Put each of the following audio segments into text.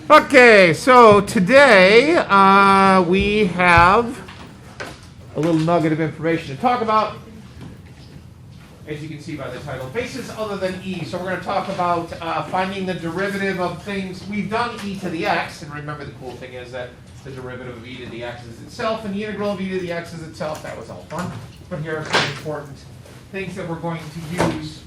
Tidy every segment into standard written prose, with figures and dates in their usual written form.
Okay, so today we have a little nugget of information to talk about. As you can see by the title, bases other than e. So we're going to talk about finding the derivative of things. We've done e to the x, and remember the cool thing is that the derivative of e to the x is itself, and the integral of e to the x is itself. That was all fun. But here are some important things that we're going to use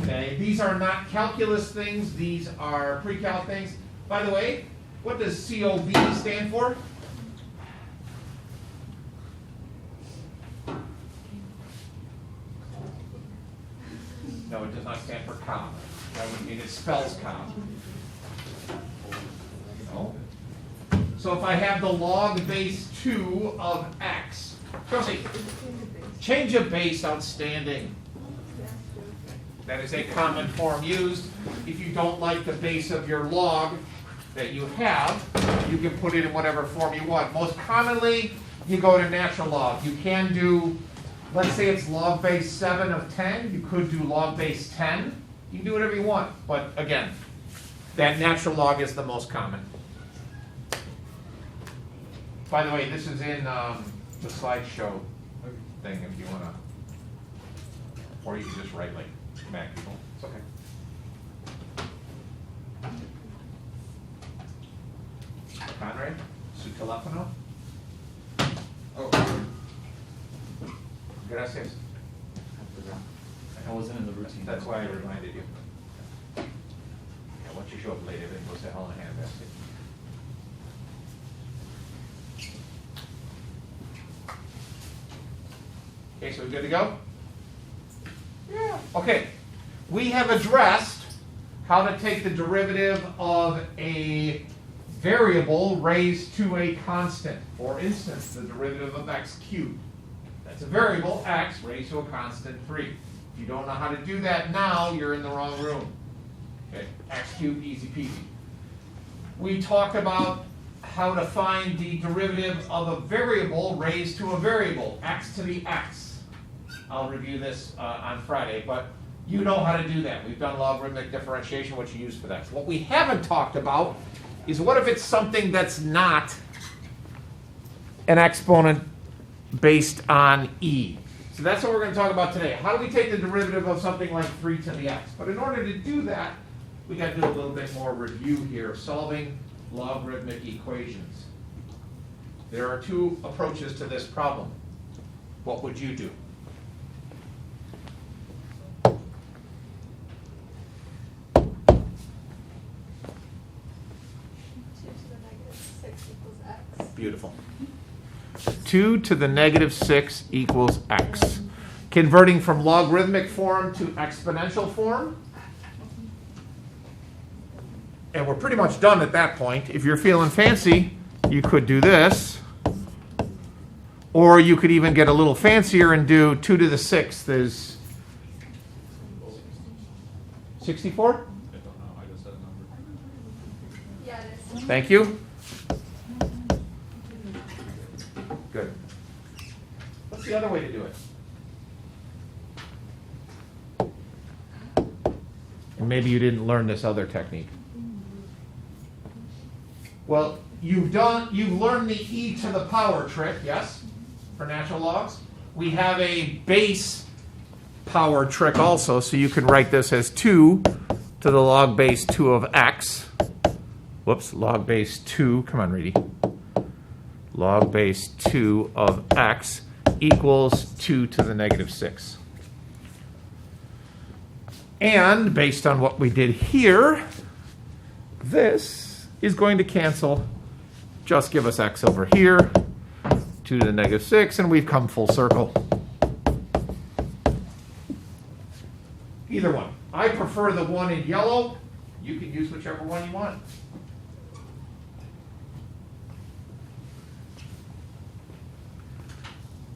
today. These are not calculus things. These are pre-calc things. By the way, what does COV stand for? No, it does not stand for comma. That would mean it spells comma. No. So if I have the log base 2 of x, Chelsea, change of base, outstanding. That is a common form used. If you don't like the base of your log that you have, you can put it in whatever form you want. Most commonly, you go to natural log. You can do, let's say it's log base 7 of 10. You could do log base 10. You can do whatever you want. But again, that natural log is the most common. By the way, this is in the slideshow thing if you want to, or you can just write like Mac people. It's okay. Conrad, su telefono. Oh. Gracias. I wasn't in the routine. That's why I reminded you. Yeah, once you show up late, everything goes to hell in a handbasket. Okay, so we good to go? Yeah. Okay. We have addressed how to take the derivative of a variable raised to a constant. For instance, the derivative of x cubed. That's a variable, x, raised to a constant 3. If you don't know how to do that now, you're in the wrong room. Okay, x cubed, easy peasy. We talked about how to find the derivative of a variable raised to a variable, x to the x. I'll review this on Friday, but you know how to do that. We've done logarithmic differentiation, which you use for that. What we haven't talked about is what if it's something that's not an exponent based on e. So that's what we're going to talk about today. How do we take the derivative of something like 3 to the x? But in order to do that, we got to do a little bit more review here, solving logarithmic equations. There are two approaches to this problem. What would you do? Beautiful. 2 to the negative 6 equals x. Converting from logarithmic form to exponential form. And we're pretty much done at that point. If you're feeling fancy, you could do this. Or you could even get a little fancier and do 2 to the 6th is 64? I don't know. I just said a number. Yeah, it is. Thank you. Good. What's the other way to do it? And maybe you didn't learn this other technique. Well, you've learned the e to the power trick, yes? For natural logs. We have a base power trick also, so you can write this as 2 to the log base 2 of x. Whoops, log base 2. Come on, Reedy. Log base 2 of x equals 2 to the negative 6. And based on what we did here, this is going to cancel. Just give us x over here, 2 to the negative 6, and we've come full circle. Either one. I prefer the one in yellow. You can use whichever one you want.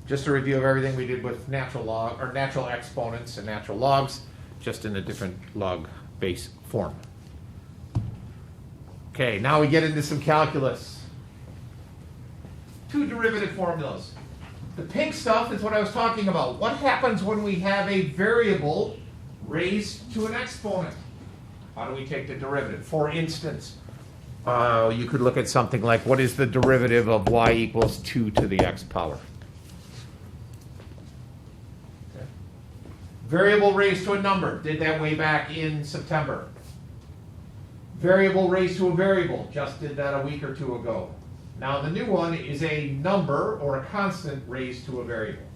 Just a review of everything we did with natural log or natural exponents and natural logs, just in a different log base form. Okay, now we get into some calculus. Two derivative formulas. The pink stuff is what I was talking about. What happens when we have a variable raised to an exponent? How do we take the derivative? For instance, You could look at something like, what is the derivative of y equals 2 to the x power? Okay. Variable raised to a number. Did that way back in September. Variable raised to a variable. Just did that a week or two ago. Now the new one is a number or a constant raised to a variable.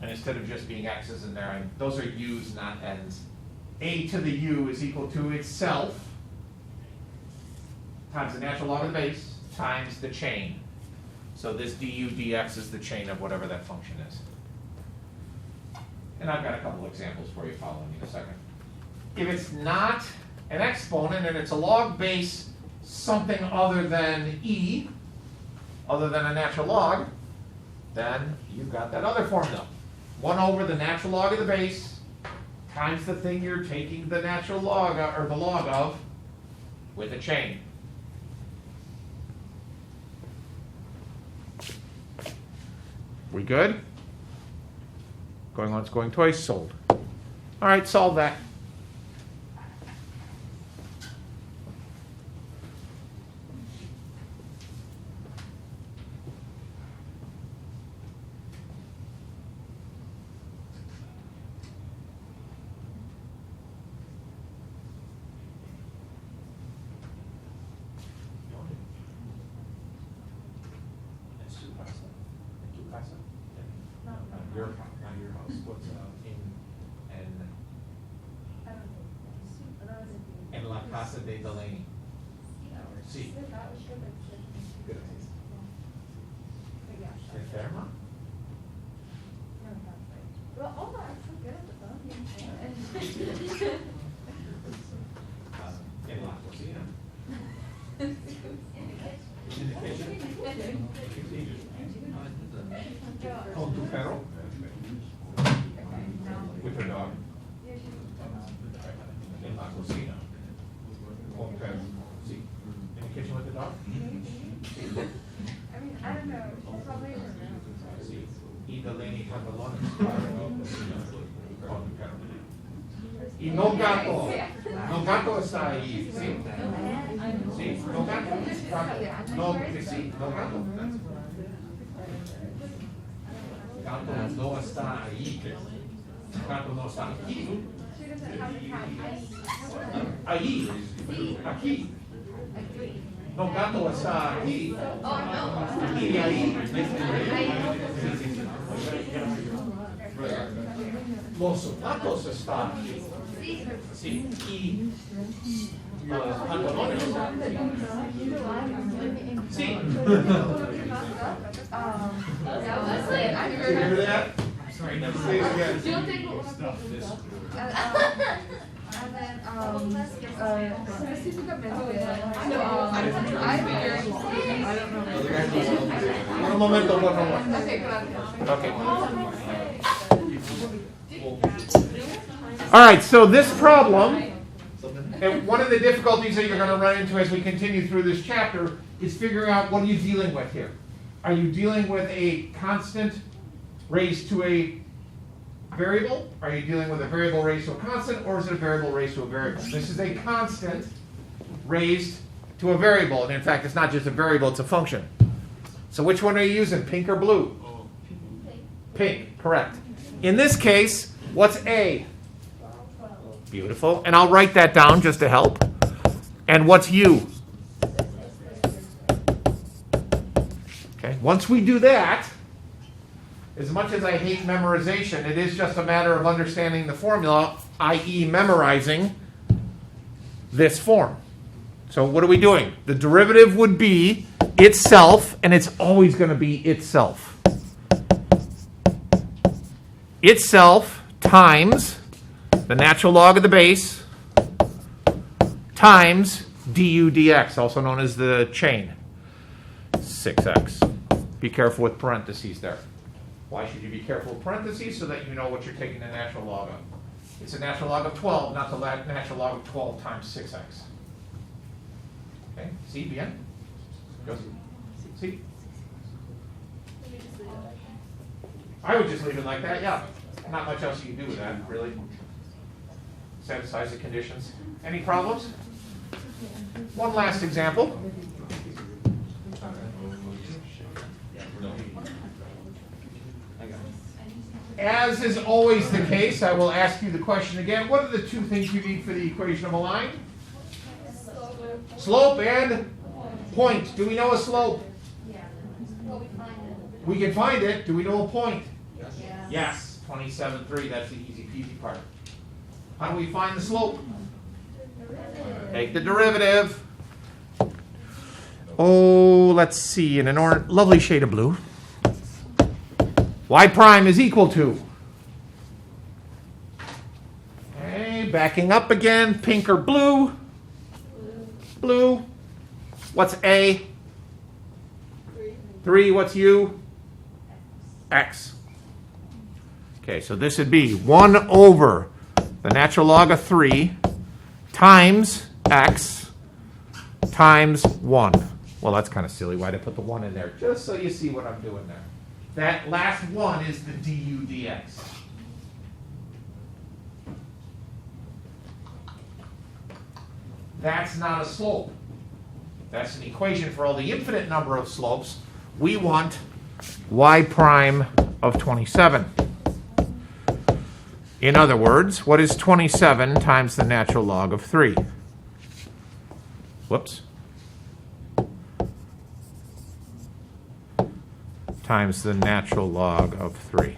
And instead of just being x's in there, those are u's, not n's. A to the u is equal to itself times the natural log of the base times the chain. So this du dx is the chain of whatever that function is. And I've got a couple examples for you following in a second. If it's not an exponent and it's a log base something other than e, other than a natural log, then you've got that other formula. 1 over the natural log of the base times the thing you're taking the natural log or the log of with a chain. We good? Going once, going twice, sold. All right, solve that. Your house. What's in La Casa de Delaney? Sí. Enferma? En la cocina. In the kitchen. Con tu perro? With her dog. In la cocina. Con perro. Sí. In the kitchen with the dog? I don't know. She's probably Sí. Y Delaney pantalones para con tu perro. Y no gato. No gato está ahí. Sí. Sí. No gato. No, sí. No gato. Gato no está ahí. Gato no está aquí. She doesn't have a cat. Ahí. Aquí. No, gato está aquí. Aquí y ahí. Los zapatos están aquí. Sí. Y los pantalones. Sí. Did you hear that? Sorry, never say it again. She'll take and then specificamente I don't know. Un momento, por favor. Okay, gracias. Okay. All right, so this problem, and one of the difficulties that you're going to run into as we continue through this chapter is figuring out what are you dealing with here. Are you dealing with a constant raised to a variable? Are you dealing with a variable raised to a constant, or is it a variable raised to a variable? This is a constant raised to a variable, and in fact, it's not just a variable, it's a function. So which one are you using, pink or blue? Pink, correct. In this case, what's A? Beautiful. And I'll write that down just to help. And what's U? Okay. Once we do that, as much as I hate memorization, it is just a matter of understanding the formula, i.e. memorizing this form. So what are we doing? The derivative would be itself, and it's always going to be itself. Itself times the natural log of the base times du dx, also known as the chain, 6x. Be careful with parentheses there. Why should you be careful with parentheses? So that you know what you're taking the natural log of. It's a natural log of 12, not the natural log of 12 times 6x. Okay, see, bien? See? I would just leave it like that, yeah. Not much else you can do with that, really. Satisfies the conditions. Any problems? One last example. As is always the case, I will ask you the question again. What are the two things you need for the equation of a line? Slope and point. Do we know a slope? We can find it. Do we know a point? Yes. 27.3. That's the easy peasy part. How do we find the slope? Take the derivative. Oh, let's see. In an lovely shade of blue. Y prime is equal to. Okay, backing up again. Pink or blue? Blue. What's A? 3. What's U? X. Okay, so this would be 1 over the natural log of 3 times X times 1. Well, that's kind of silly. Why'd I put the 1 in there? Just so you see what I'm doing there. That last 1 is the du dx. That's not a slope. That's an equation for all the infinite number of slopes. We want y prime of 27. In other words, what is 27 times the natural log of 3? Whoops. Times the natural log of 3.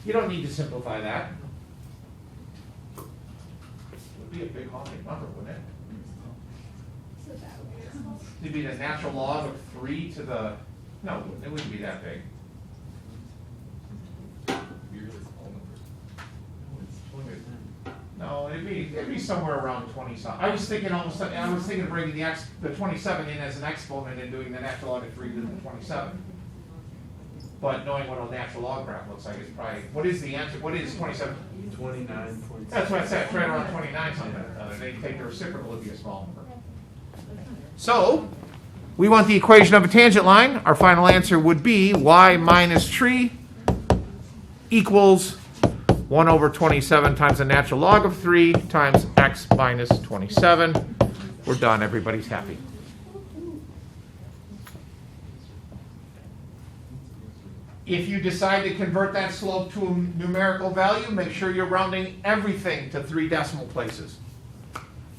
You don't need to simplify that. It would be a big honking number, wouldn't it? It'd be the natural log of 3 to the... No, it wouldn't be that big. No, it'd be somewhere around 20 something. I was thinking of bringing the 27 in as an exponent and doing the natural log of 3 to the 27. But knowing what a natural log graph looks like is probably, what is the answer? What is 27? 29. That's what I said, it's right around 29 something. They take the reciprocal, it'd be a small number. So, we want the equation of a tangent line. Our final answer would be y minus 3 equals 1 over 27 times the natural log of 3 times x minus 27. We're done. Everybody's happy. If you decide to convert that slope to a numerical value, make sure you're rounding everything to 3 decimal places.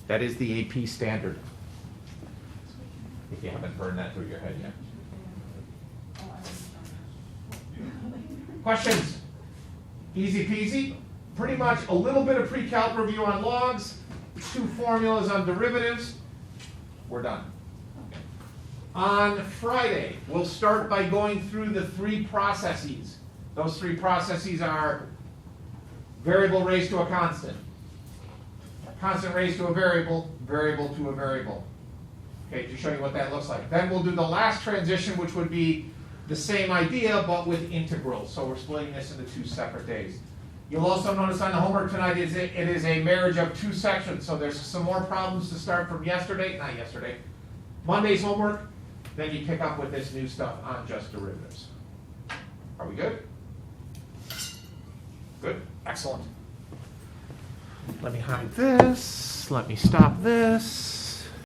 That is the AP standard. If you haven't burned that through your head yet. Questions? Easy peasy. Pretty much a little bit of pre-calc review on logs, 2 formulas on derivatives. We're done. On Friday, we'll start by going through the 3 processes. Those 3 processes are variable raised to a constant raised to a variable to a variable. Okay, to show you what that looks like. Then we'll do the last transition, which would be the same idea, but with integrals. So we're splitting this into 2 separate days. You'll also notice on the homework tonight, it is a marriage of 2 sections. So there's some more problems to start from Monday's homework. Then you pick up with this new stuff on just derivatives. Are we good? Good, excellent. Let me hide this. Let me stop this.